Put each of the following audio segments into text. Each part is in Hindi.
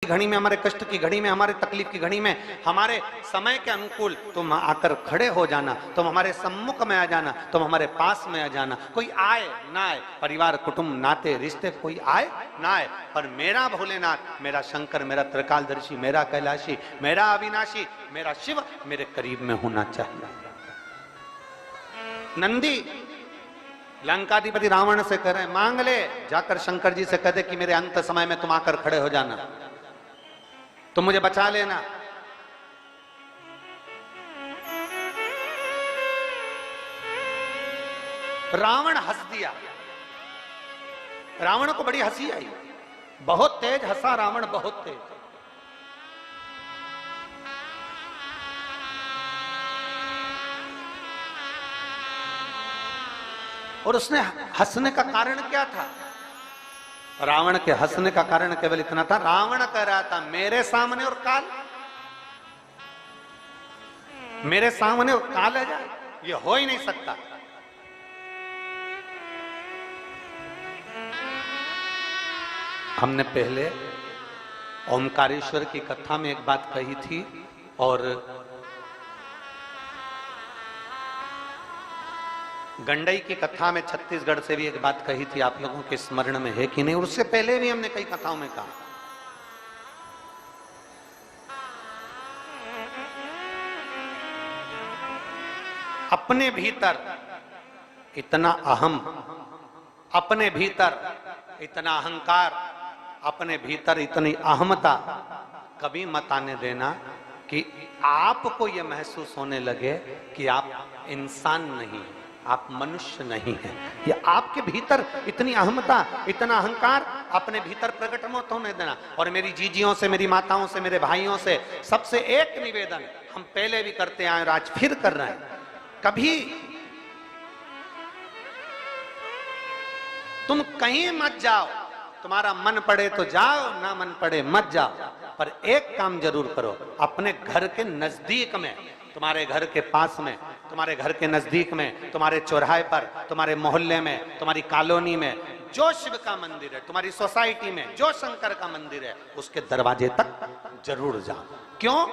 घड़ी में, हमारे कष्ट की घड़ी में, हमारे तकलीफ की घड़ी में, हमारे समय के अनुकूल तुम आकर खड़े हो जाना, तुम हमारे सम्मुख में आ जाना, तुम हमारे पास में आ जाना। कोई आए ना आए, परिवार कुटुंब नाते रिश्ते कोई आए ना आए, पर मेरा भोलेनाथ, मेरा शंकर, मेरा त्रिकालदर्शी, मेरा कैलाशी, मेरा अविनाशी, मेरा शिव मेरे करीब में होना चाहिए। नंदी लंकाधिपति रावण से कह रहे मांग ले, जाकर शंकर जी से कह दे कि मेरे अंत समय में तुम आकर खड़े हो जाना, तुम मुझे बचा लेना। रावण हंस दिया, रावण को बड़ी हंसी आई, बहुत तेज हंसा रावण, बहुत तेज। और उसने हंसने का कारण क्या था? रावण के हंसने का कारण केवल इतना था, रावण कह रहा था मेरे सामने और काल, मेरे सामने और काल आ जाए, ये हो ही नहीं सकता। हमने पहले ओमकारेश्वर की कथा में एक बात कही थी, और गंडई की कथा में छत्तीसगढ़ से भी एक बात कही थी, आप लोगों के स्मरण में है कि नहीं? उससे पहले भी हमने कई कथाओं में कहा, अपने भीतर इतना अहम, अपने भीतर इतना अहंकार, अपने भीतर इतनी अहमता कभी मत आने देना कि आपको यह महसूस होने लगे कि आप इंसान नहीं, आप मनुष्य नहीं हैं। ये आपके भीतर इतनी अहमता, इतना अहंकार अपने भीतर प्रकट मत होने देना। और मेरी जीजियों से, मेरी माताओं से, मेरे भाइयों से सबसे एक निवेदन, हम पहले भी करते आए और आज फिर कर रहे हैं, कभी तुम कहीं मत जाओ, तुम्हारा मन पड़े तो जाओ, ना मन पड़े मत जाओ, पर एक काम जरूर करो, अपने घर के नजदीक में, तुम्हारे घर के पास में, तुम्हारे घर के नजदीक में, तुम्हारे चौराहे पर, तुम्हारे मोहल्ले में, तुम्हारी कॉलोनी में जो शिव का मंदिर है, तुम्हारी सोसाइटी में जो शंकर का मंदिर है, उसके दरवाजे तक जरूर जाओ। क्यों?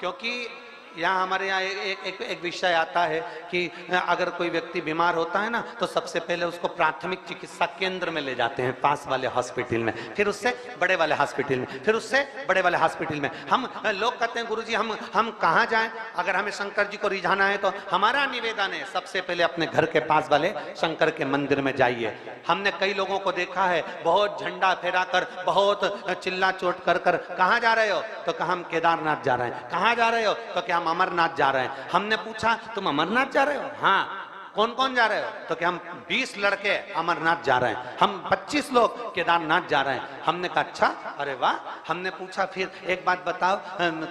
क्योंकि यहाँ हमारे यहाँ एक विषय आता है कि अगर कोई व्यक्ति बीमार होता है ना, तो सबसे पहले उसको प्राथमिक चिकित्सा केंद्र में ले जाते हैं, पास वाले हॉस्पिटल में, फिर उससे बड़े वाले हॉस्पिटल में, फिर उससे बड़े वाले हॉस्पिटल में। हम लोग कहते हैं गुरुजी हम कहाँ जाएं? अगर हमें शंकर जी को रिझाना है तो हमारा निवेदन है सबसे पहले अपने घर के पास वाले शंकर के मंदिर में जाइए। हमने कई लोगों को देखा है बहुत झंडा फहरा कर, बहुत चिल्ला चोट कर कर, कहाँ जा रहे हो? तो कहा हम केदारनाथ जा रहे हैं। कहाँ जा रहे हो? तो क्या हम अमरनाथ जा रहे हैं। हमने पूछा तुम अमरनाथ जा रहे हो? हाँ। कौन कौन जा रहे हो? तो क्या हम 20 लड़के अमरनाथ जा रहे हैं, हम 25 लोग केदारनाथ जा रहे हैं। हमने कहा अच्छा, अरे वाह। हमने पूछा फिर एक बात बताओ,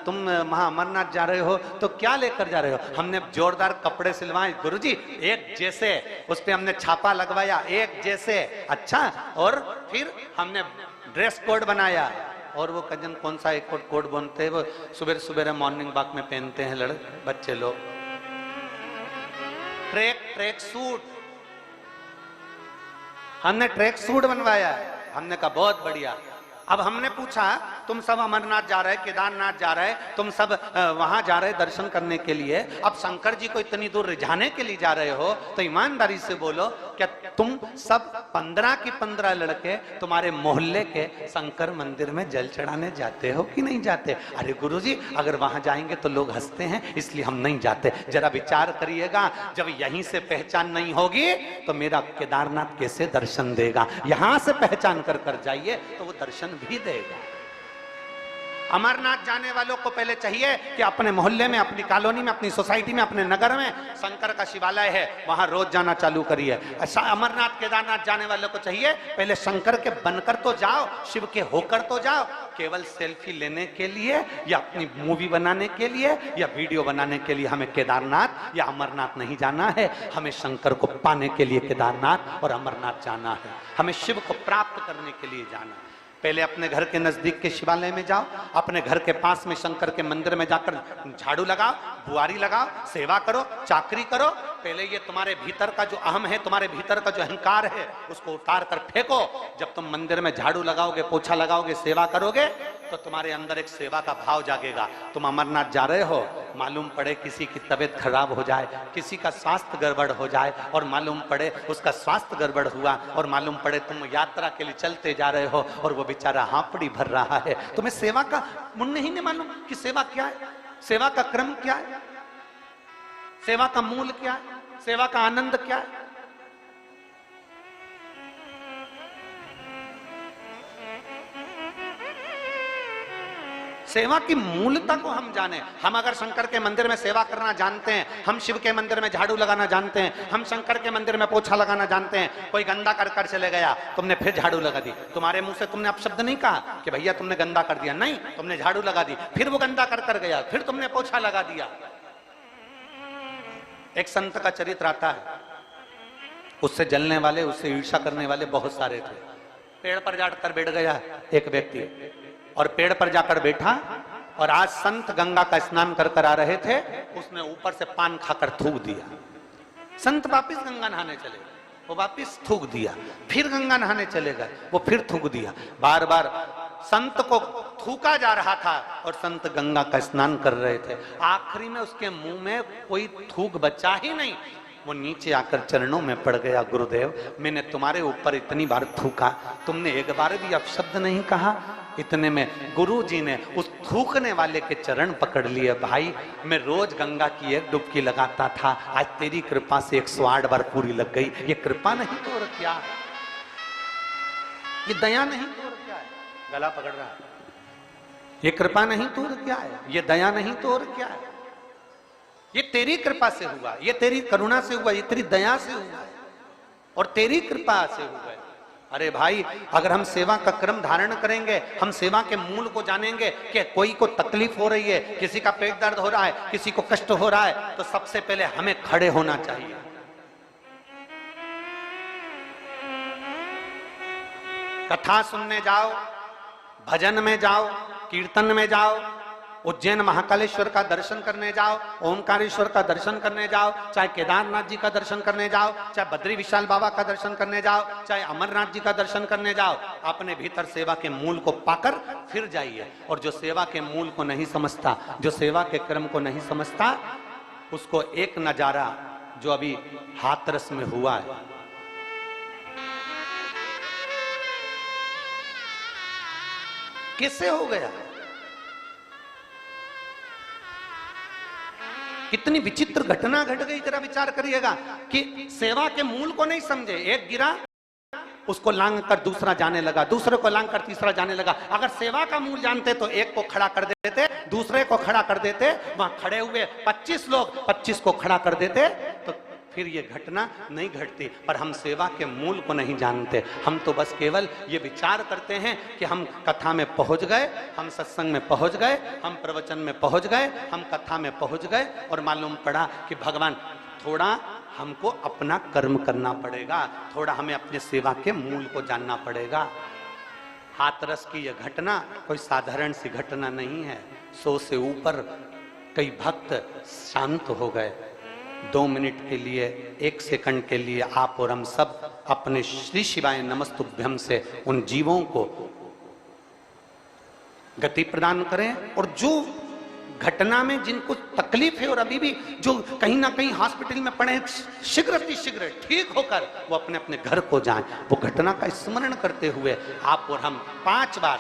तुम वहां अमरनाथ जा रहे हो तो क्या लेकर जा रहे हो? हमने जोरदार कपड़े सिलवाए गुरुजी, एक जैसे, उस पर हमने छापा लगवाया, एक जैसे। अच्छा, और फिर हमने ड्रेस कोड बनाया, और वो कजन कौन सा एक कोड बनते हैं, वो सुबह सुबह मॉर्निंग वॉक में पहनते हैं बच्चे लोग, ट्रैक सूट। हमने ट्रैक सूट बनवाया है। हमने कहा बहुत बढ़िया। अब हमने पूछा तुम सब अमरनाथ जा रहे, केदारनाथ जा रहे, तुम सब वहां जा रहे दर्शन करने के लिए, अब शंकर जी को इतनी दूर रिझाने के लिए जा रहे हो, तो ईमानदारी से बोलो, क्या तुम सब 15 की 15 लड़के तुम्हारे मोहल्ले के शंकर मंदिर में जल चढ़ाने जाते हो कि नहीं जाते? अरे गुरुजी, अगर वहां जाएंगे तो लोग हंसते हैं, इसलिए हम नहीं जाते। जरा विचार करिएगा, जब यहीं से पहचान नहीं होगी तो मेरा केदारनाथ कैसे दर्शन देगा? यहां से पहचान कर कर जाइए तो वो दर्शन भी देगा। अमरनाथ जाने वालों को पहले चाहिए कि अपने मोहल्ले में, अपनी कॉलोनी में, अपनी सोसाइटी में, अपने नगर में शंकर का शिवालय है, वहां रोज जाना चालू करिए। अमरनाथ केदारनाथ जाने वालों को चाहिए पहले शंकर के बनकर तो जाओ, शिव के होकर तो जाओ। केवल सेल्फी लेने के लिए या अपनी मूवी बनाने के लिए या वीडियो बनाने के लिए हमें केदारनाथ या अमरनाथ नहीं जाना है। हमें शंकर को पाने के लिए केदारनाथ और अमरनाथ जाना है, हमें शिव को प्राप्त करने के लिए जाना है। पहले अपने घर के नजदीक के शिवालय में जाओ, अपने घर के पास में शंकर के मंदिर में जाकर झाड़ू लगाओ, बुआरी लगाओ, सेवा करो, चाकरी करो। पहले ये तुम्हारे भीतर का जो अहम है, तुम्हारे भीतर का जो अहंकार है, उसको उतार कर फेंको। जब तुम मंदिर में झाड़ू लगाओगे, पोछा लगाओगे, सेवा करोगे, तो तुम्हारे अंदर एक सेवा का भाव जागेगा। तुम अमरनाथ जा रहे हो, मालूम पड़े किसी की तबीयत खराब हो जाए, किसी का स्वास्थ्य गड़बड़ हो जाए, और मालूम पड़े उसका स्वास्थ्य गड़बड़ हुआ, और मालूम पड़े तुम यात्रा के लिए चलते जा रहे हो और वो बेचारा हांपड़ी भर रहा है, तुम्हें सेवा का मुन्ने ही नहीं मालूम कि सेवा क्या है, सेवा का क्रम क्या है, सेवा का मूल क्या है, सेवा का आनंद क्या है। सेवा की मूलता को हम जाने। हम अगर शंकर के मंदिर में सेवा करना जानते हैं, हम शिव के मंदिर में झाड़ू लगाना जानते हैं, हम शंकर के मंदिर में पोछा लगाना जानते हैं, कोई गंदा कर कर चले गया, तुमने फिर झाड़ू लगा दी, तुम्हारे मुंह से तुमने अपशब्द नहीं कहा कि भैया तुमने गंदा कर दिया, नहीं, तुमने झाड़ू लगा दी, फिर वो गंदा कर कर गया, फिर तुमने पोछा लगा दिया। एक संत का चरित्र आता है, उससे जलने वाले, उससे ईर्ष्या करने वाले बहुत सारे थे। पेड़ पर जाकर बैठ गया एक व्यक्ति, और पेड़ पर जाकर बैठा, और आज संत गंगा का स्नान कर कर आ रहे थे, उसने ऊपर से पान खाकर थूक दिया। संत वापिस गंगा नहाने चले, वो वापिस थूक दिया, फिर गंगा नहाने चले गए, वो फिर थूक दिया। बार बार संत को थूका जा रहा था और संत गंगा का स्नान कर रहे थे। आखिरी में उसके मुंह में कोई थूक बचा ही नहीं, वो नीचे आकर चरणों में पड़ गया, गुरुदेव मैंने तुम्हारे ऊपर इतनी बार थूका, तुमने एक बार भी अपशब्द नहीं कहा। इतने में गुरु जी ने उस थूकने वाले के चरण पकड़ लिए। भाई मैं रोज गंगा की एक डुबकी लगाता था, आज तेरी कृपा से 108 बार पूरी लग गई। ये कृपा नहीं तो और क्या, ये दया नहीं तो और क्या है। गला पकड़ रहा है, ये कृपा नहीं तो और क्या है, ये दया नहीं तो और क्या है। ये तेरी कृपा से हुआ, ये तेरी करुणा से हुआ, ये तेरी दया से हुआ और तेरी कृपा से हुआ। अरे भाई अगर हम सेवा का क्रम धारण करेंगे, हम सेवा के मूल को जानेंगे कि कोई को तकलीफ हो रही है, किसी का पेट दर्द हो रहा है, किसी को कष्ट हो रहा है, तो सबसे पहले हमें खड़े होना चाहिए। कथा सुनने जाओ, भजन में जाओ, कीर्तन में जाओ, उज्जैन महाकालेश्वर का दर्शन करने जाओ, ओमकारेश्वर का दर्शन करने जाओ, चाहे केदारनाथ जी का दर्शन करने जाओ, चाहे बद्री विशाल बाबा का दर्शन करने जाओ, चाहे अमरनाथ जी का दर्शन करने जाओ, अपने भीतर सेवा के मूल को पाकर फिर जाइए। और जो सेवा के मूल को नहीं समझता, जो सेवा के क्रम को नहीं समझता, उसको एक नजारा जो अभी हाथरस में हुआ है, कैसे हो गया, कितनी विचित्र घटना घट गई। जरा विचार करिएगा कि सेवा के मूल को नहीं समझे। एक गिरा, उसको लांग कर दूसरा जाने लगा, दूसरे को लांग कर तीसरा जाने लगा। अगर सेवा का मूल जानते तो एक को खड़ा कर देते, दूसरे को खड़ा कर देते, वहां खड़े हुए 25 लोग 25 को खड़ा कर देते, तो फिर ये घटना नहीं घटती। पर हम सेवा के मूल को नहीं जानते, हम तो बस केवल ये विचार करते हैं कि हम कथा में पहुंच गए, हम सत्संग में पहुंच गए, हम प्रवचन में पहुंच गए, हम कथा में पहुंच गए, और मालूम पड़ा कि भगवान थोड़ा हमको अपना कर्म करना पड़ेगा, थोड़ा हमें अपने सेवा के मूल को जानना पड़ेगा। हाथरस की यह घटना कोई साधारण सी घटना नहीं है। 100 से ऊपर कई भक्त शांत हो गए। 2 मिनट के लिए, 1 सेकंड के लिए आप और हम सब अपने श्री शिवाय नमस्तुभ्यम से उन जीवों को गति प्रदान करें। और जो घटना में जिनको तकलीफ है और अभी भी जो कहीं ना कहीं हॉस्पिटल में पड़े, शीघ्र ठीक होकर वो अपने अपने घर को जाएं। वो घटना का स्मरण करते हुए आप और हम 5 बार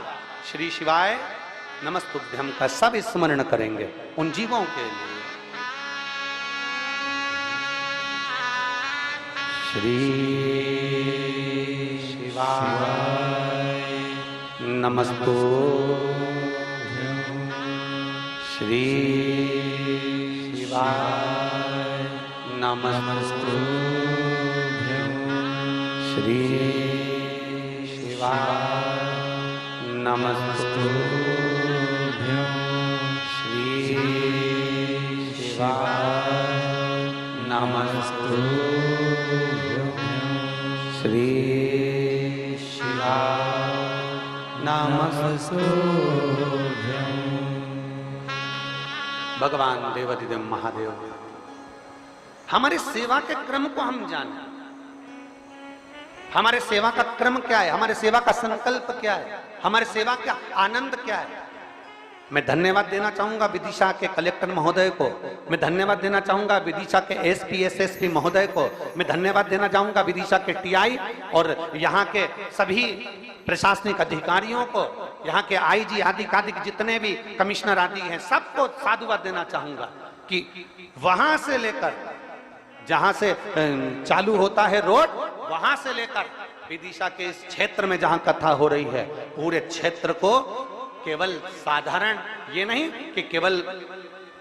श्री शिवाय नमस्तुभ्यम का सब स्मरण करेंगे उन जीवों के लिए। श्री शिवाय नमस्तुभ्यं, श्री शिवाय नमस्तुभ्यं, श्री शिवाय नमस्तुभ्यं, श्री शिवाय नमस्तुभ्यं, श्री शिवाय नमस्तुभ्यं। भगवान देवाधिदेव महादेव, हमारी सेवा के क्रम को हम जाने। हमारे सेवा का क्रम क्या है, हमारे सेवा का संकल्प क्या है, हमारे सेवा का आनंद क्या है। मैं धन्यवाद देना चाहूंगा विदिशा के कलेक्टर महोदय को, मैं धन्यवाद देना चाहूंगा विदिशा के एसपी एसएसपी महोदय को, मैं धन्यवाद देना चाहूंगा विदिशा के टीआई और यहाँ के सभी प्रशासनिक अधिकारियों को, यहाँ के आईजी आदि आदि जितने भी कमिश्नर आदि हैं, सबको साधुवाद देना चाहूंगा कि वहां से लेकर जहां से चालू होता है रोड, वहां से लेकर विदिशा के इस क्षेत्र में जहां कथा हो रही है, पूरे क्षेत्र को केवल साधारण ये नहीं कि केवल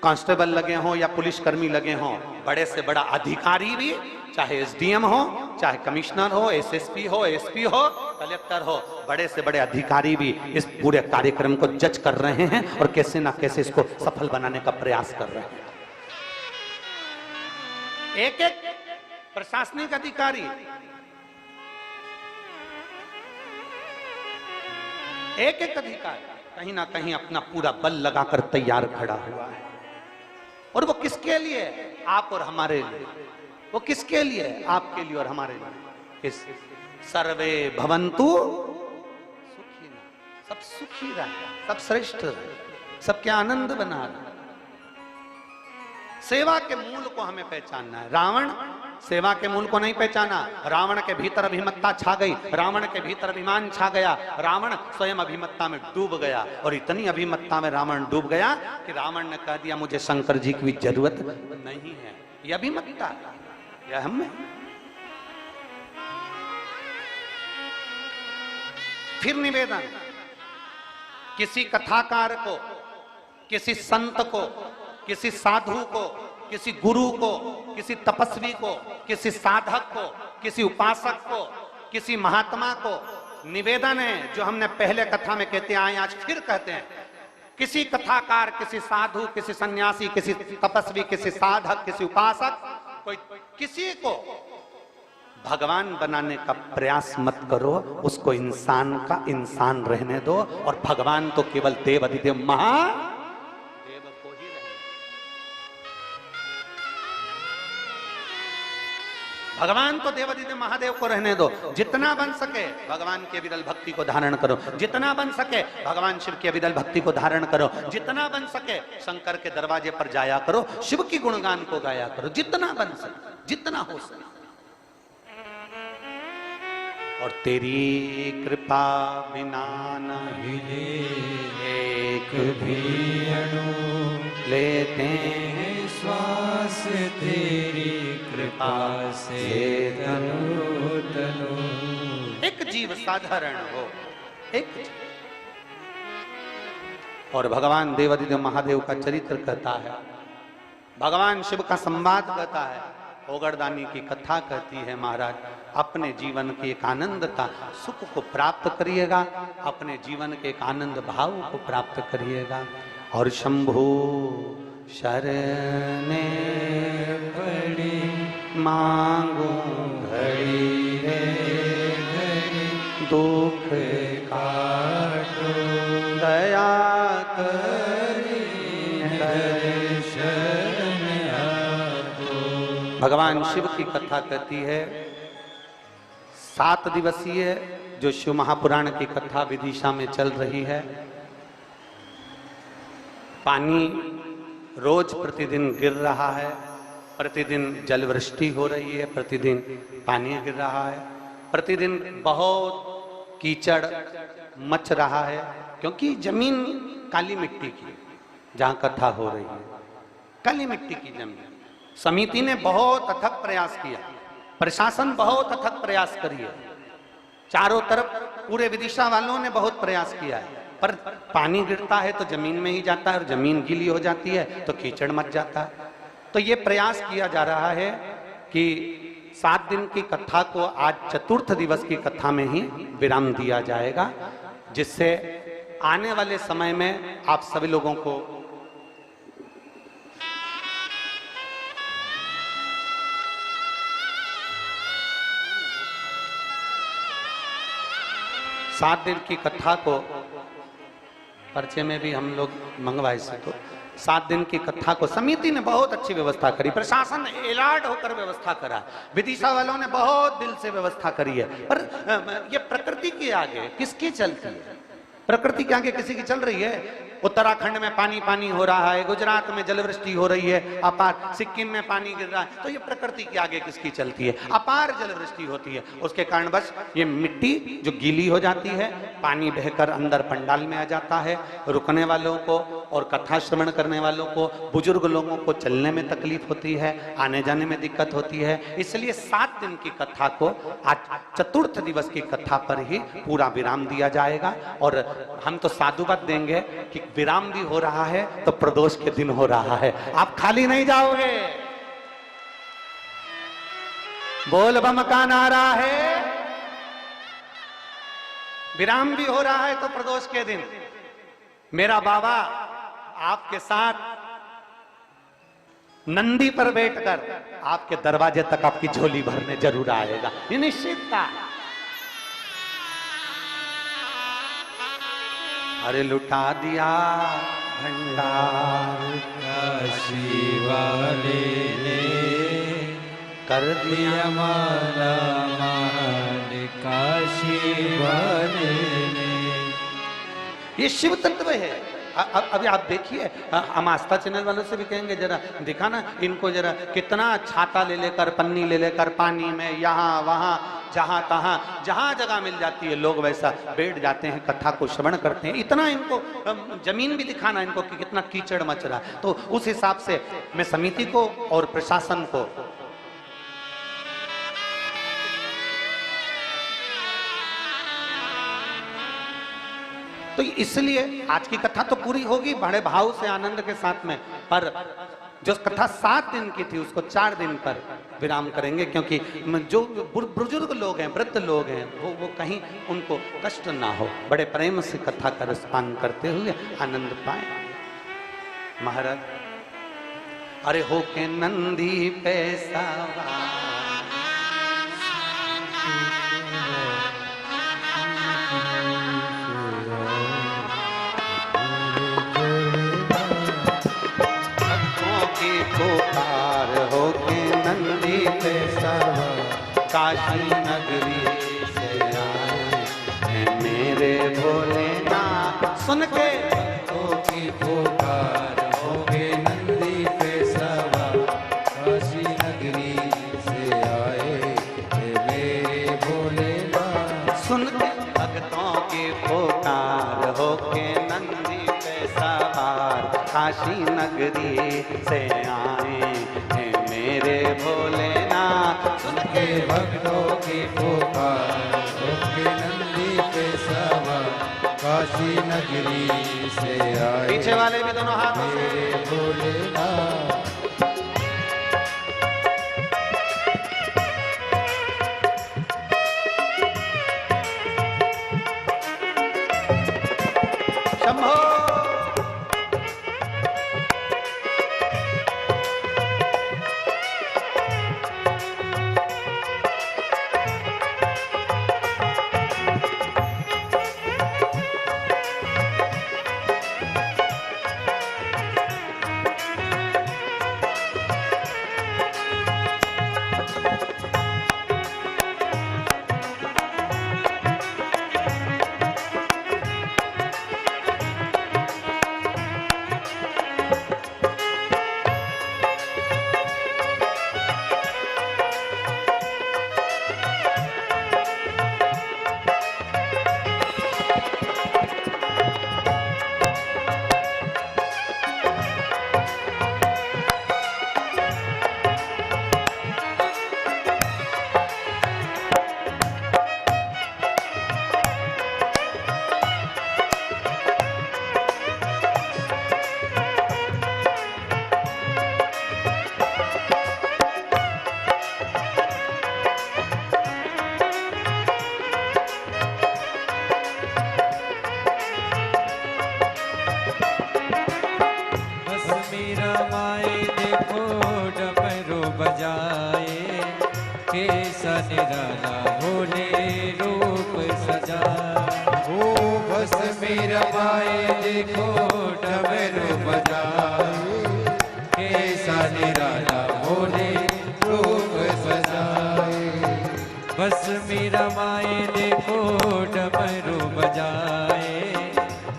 कांस्टेबल लगे हों या पुलिसकर्मी लगे हों, बड़े से बड़ा अधिकारी भी, चाहे एसडीएम हो, चाहे कमिश्नर हो, एसएसपी हो, एसपी हो, कलेक्टर हो, बड़े से बड़े अधिकारी भी इस पूरे कार्यक्रम को जज कर रहे हैं और कैसे ना कैसे इसको सफल बनाने का प्रयास कर रहे हैं। एक एक प्रशासनिक अधिकारी, एक एक अधिकारी कहीं ना कहीं अपना पूरा बल लगाकर तैयार खड़ा हुआ है। और वो किसके लिए? आप और हमारे लिए। वो किसके लिए? आपके लिए और हमारे लिए। किस? सर्वे भवन्तु सुखिनः, सब सुखी रहे, सब श्रेष्ठ रहे, सबके आनंद बना रहे। सेवा के मूल को हमें पहचानना है। रावण सेवा के मूल को नहीं पहचाना, रावण के भीतर अभिमत्ता छा गई, रावण के भीतर अभिमान छा गया, रावण स्वयं अभिमत्ता में डूब गया। और इतनी अभिमत्ता में रावण डूब गया कि रावण ने कह दिया मुझे शंकर जी की जरूरत नहीं है। यह अभिमत्ता, यह हम में। फिर निवेदन, किसी कथाकार को, किसी संत को, किसी साधु को, किसी गुरु को, किसी तपस्वी को, किसी साधक को, किसी उपासक को, किसी महात्मा को निवेदन है, जो हमने पहले कथा में कहते आए आज फिर कहते हैं, किसी कथाकार, किसी साधु, किसी सन्यासी, किसी तपस्वी, किसी साधक, किसी उपासक, कोई किसी को भगवान बनाने का प्रयास मत करो, उसको इंसान का इंसान रहने दो। और भगवान तो केवल देव अधिदेव महादेव को ही रहने। भगवान तो देव अधिदेव महादेव को रहने दो। जितना बन सके भगवान की अविरल भक्ति को धारण करो, जितना बन सके भगवान शिव की अविरल भक्ति को धारण करो, जितना बन सके शंकर के दरवाजे पर जाया करो, शिव की गुणगान को गाया करो, जितना बन सके, जितना हो सके। और तेरी कृपा बिना नहीं एक भी अणु लेते हैं श्वास, तेरी कृपा से तनु तनु। एक जीव साधारण हो, एक जीव। और भगवान देवाधिदेव महादेव का चरित्र कहता है, भगवान शिव का संवाद कहता है, ओगरदानी की कथा कहती है, महाराज अपने जीवन के एक आनंद का सुख को प्राप्त करिएगा, अपने जीवन के एक आनंद भाव को प्राप्त करिएगा। और शंभु शरणे पड़ी मांगू घड़ी रे घड़ी, दुख काटो दया करी दर्शन आपको। भगवान शिव की कथा कहती है, 7 दिवसीय जो शिव महापुराण की कथा विदिशा में चल रही है। पानी रोज प्रतिदिन गिर रहा है, प्रतिदिन जलवृष्टि हो रही है, प्रतिदिन पानी गिर रहा है, प्रतिदिन बहुत कीचड़ मच रहा है, क्योंकि जमीन काली मिट्टी की, जहां कथा हो रही है काली मिट्टी की जमीन। समिति ने बहुत अथक प्रयास किया, प्रशासन बहुत अथक प्रयास करी है, चारों तरफ पूरे विदिशा वालों ने बहुत प्रयास किया है, पर पानी गिरता है तो जमीन में ही जाता है, और जमीन गीली हो जाती है तो कीचड़ मच जाता है। तो ये प्रयास किया जा रहा है कि 7 दिन की कथा को आज चतुर्थ दिवस की कथा में ही विराम दिया जाएगा, जिससे आने वाले समय में आप सभी लोगों को सात दिन की कथा को पर्चे में भी हम लोग मंगवाए से तो 7 दिन की कथा को समिति ने बहुत अच्छी व्यवस्था करी, प्रशासन एलार्ट होकर व्यवस्था करा, विदिशा वालों ने बहुत दिल से व्यवस्था करी है। पर ये प्रकृति के आगे किसकी चलती है? प्रकृति के आगे किसी की चल रही है? उत्तराखंड में पानी पानी हो रहा है, गुजरात में जलवृष्टि हो रही है अपार, सिक्किम में पानी गिर रहा है, तो ये प्रकृति के आगे किसकी चलती है? अपार जलवृष्टि होती है, उसके कारण बस ये मिट्टी जो गीली हो जाती है, पानी बहकर अंदर पंडाल में आ जाता है, रुकने वालों को और कथा श्रवण करने वालों को, बुजुर्ग लोगों को चलने में तकलीफ होती है, आने जाने में दिक्कत होती है। इसलिए 7 दिन की कथा को आज चतुर्थ दिवस की कथा पर ही पूरा विराम दिया जाएगा। और हम तो साधुवाद देंगे कि विराम भी हो रहा है तो प्रदोष के दिन हो रहा है, आप खाली नहीं जाओगे। बोल बम का नारा है, विराम भी हो रहा है तो प्रदोष के दिन मेरा बाबा आपके साथ नंदी पर बैठकर आपके दरवाजे तक आपकी झोली भरने जरूर आएगा, ये निश्चितता। अरे लुटा दिया भंडार काशी वाले ने, कर दिया माला माल काशी वाले ने। ये शिव तत्व है। अभी आप देखिए, हम आस्था चैनल वालों से भी कहेंगे जरा दिखाना इनको, जरा कितना छाता ले लेकर, पन्नी ले लेकर पानी में यहाँ वहाँ जहाँ तहाँ जहाँ जगह मिल जाती है लोग वैसा बैठ जाते हैं, कथा को श्रवण करते हैं। इतना इनको जमीन भी दिखाना इनको कि कितना कीचड़ मच रहा है। तो उस हिसाब से मैं समिति को और प्रशासन को तो इसलिए आज की कथा तो पूरी होगी बड़े भाव से आनंद के साथ में, पर जो कथा 7 दिन की थी उसको 4 दिन पर विराम करेंगे, क्योंकि जो बुजुर्ग लोग हैं, वृद्ध लोग हैं, वो कहीं उनको कष्ट ना हो, बड़े प्रेम से कथा का रसपान करते हुए आनंद पाए। महाराज अरे हो के नंदी पे सवार, पुकार हो के नंदी पे सवार, काशी नगरी से आए हैं मेरे भोलेनाथ। सुन के भक्तों की पुकार हो के नंदी पे सवार, काशी नगरी से आए हैं मेरे भोलेनाथ। सुन के भक्तों की पुकार हो के नंदी पे सवार, काशी नगरी से आए हैं मेरे भोलेनाथ। सुन के भक्तों की पुकार हो के नंदी पे सवार, काशी नगरी से आए पीछे वाले भी दोनों हाथों से मेरे भोलेनाथ। शंभो। निराला भोले रूप सजा, ओ बस मेरा माए देखो डमरू बजाए, कैसा निराला भोले रूप सजाए। बस मेरा माए देखो डमरू बजाए,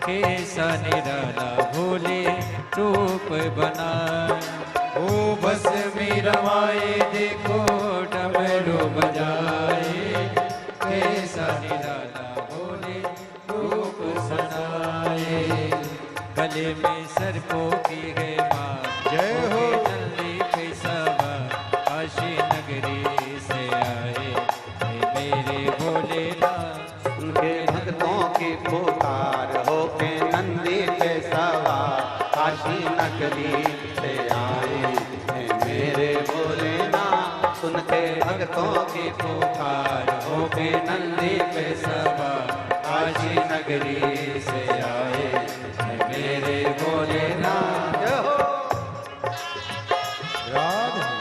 कैसा निराला भोले रूप बनाए। ओ बस मेरा माए देखो डमरू बजाए, कैसा निराला भोले रूप सजाए। गले में सर्पों की है माँ, जय हो। नंदी पे सवार काशी नगरी से आए, हे मेरे भोलेनाथ। उनके भक्तों की पुकार हो के नंदी पे सवार काशी नगरी से आए, हे मेरे भोलेनाथ। सुन के भक्तों की पुकार हो के नंदी पे सवार काशी नगरी से आए, हे मेरे भोलेनाथ। जय हो। राधे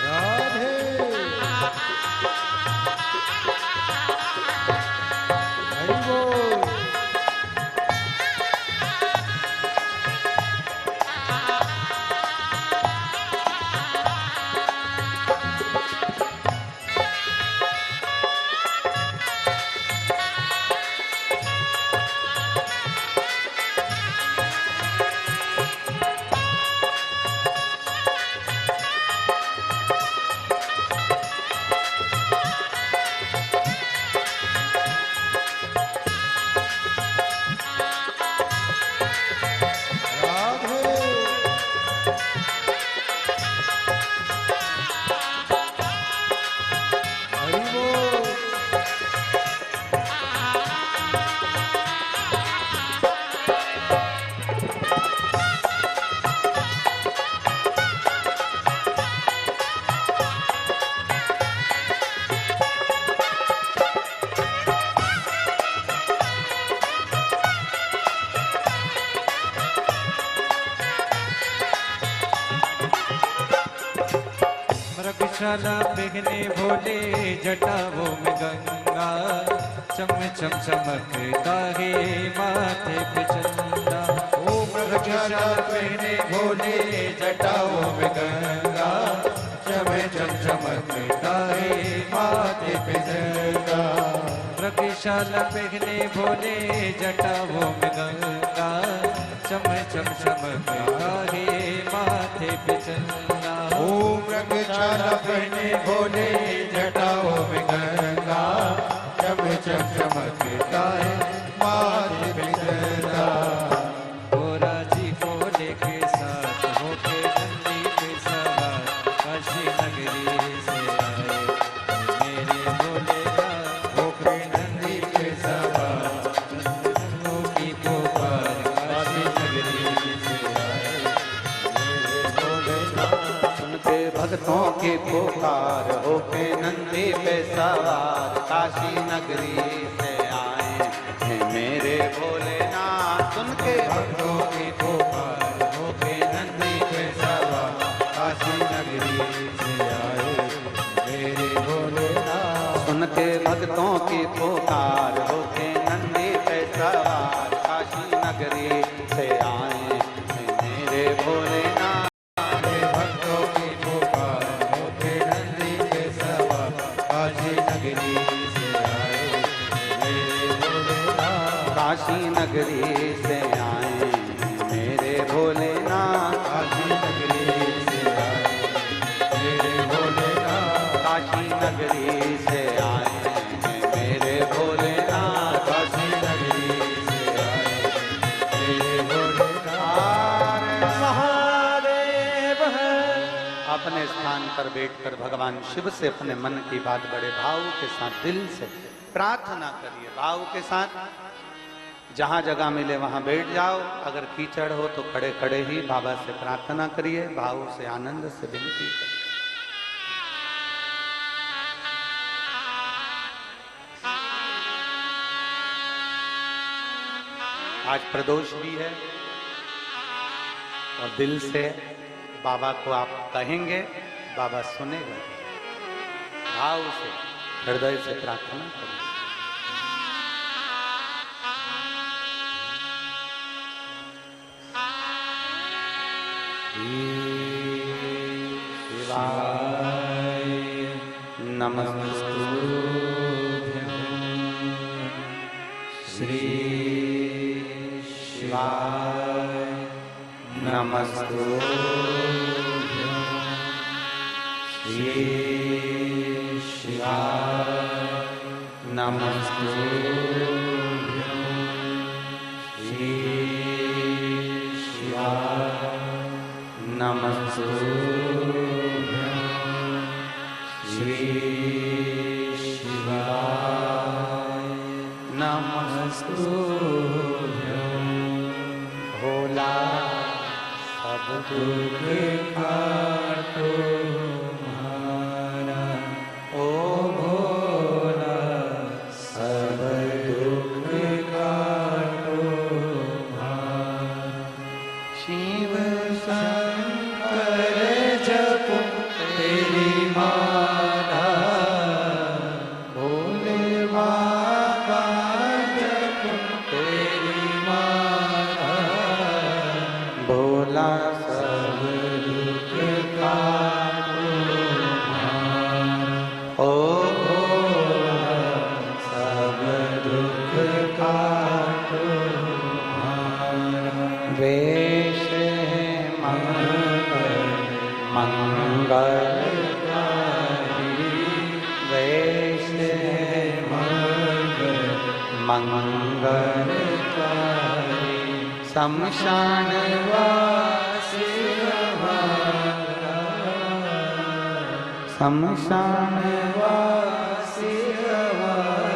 राधे हरि बोल। राधे हरि बोल। मृगशाला पहने भोले जटाओं में गंगा, चम चम चमकता है माथे पे चंदा। ओ मृगशाला पहने भोले जटाओं में गंगा, चम चम चमकता है माथे पे चंदा। मृगशाला पहने भोले जटाओं में गंगा, चम चम चमकता है माथे पे चंदा। ओ मृगशाला पहने भोले जटाओं में गंगा, चम चम चमकता है माथे पे चंदा। गोरा जी भोले के साथ होके नंदी पे सवार काशी नगरी से आए, मेरे भोलेनाथ। होके नंदी पे सवार नंदों की पुकार काशी नगरी से आए, मेरे भोलेनाथ। सुन के भक्तों की पुकार हो के नंदी पे सवार काशी नगरी से आए, हे मेरे भोलेनाथ। सुन के भक्तों की पुकार होके नंदी पे सवार काशी नगरी से आए, मेरे भोलेनाथ। सुन के भक्तों की पुकार हो के नंदी पे सवार काशी नगरी से आए, हे मेरे भोलेनाथ। मेरे भक्तों की पुकार होके नंदी पे सवार काशी नगरी से आए, नगरी से आए मेरे भोलेनाथ, काशी नगरी से आए मेरे भोलेनाथ, काशी नगरी से आए मेरे भोलेनाथ, काशी नगरी से आए मेरे भोलेनाथ। महादेव है। अपने स्थान पर बैठकर भगवान शिव से अपने मन की बात बड़े भाव के साथ दिल से प्रार्थना करिए। भाव के साथ जहां जगह मिले वहां बैठ जाओ। अगर कीचड़ हो तो खड़े खड़े ही बाबा से प्रार्थना करिए, भाव से आनंद से विनती करिए। आज प्रदोष भी है और दिल से बाबा को आप कहेंगे, बाबा सुनेगा। भाव से हृदय से प्रार्थना करें। शिवाय नमस्तुभ्यं श्री शिवाय नमस्तुभ्यं श्री शिवाय नमस्तुभ्यं श्री शिवाय नमस्तुभ्यं श्री शिवाय नमस्तुभ्यं। भोला सब दुख काटो तुम्हारा, ओ भोला सब दुख काटो तुम्हारा। शिव शंकर जप तेरी माला, भोले बाबा जप तेरी माला। भोला सब दुख काटो तुम्हारा, ओ भोला सब दुख काटो तुम्हारा। वेश मंगलकारी, वेश मंगलकारी। शमशान वासी हमारा, शमशान वासी हमारा।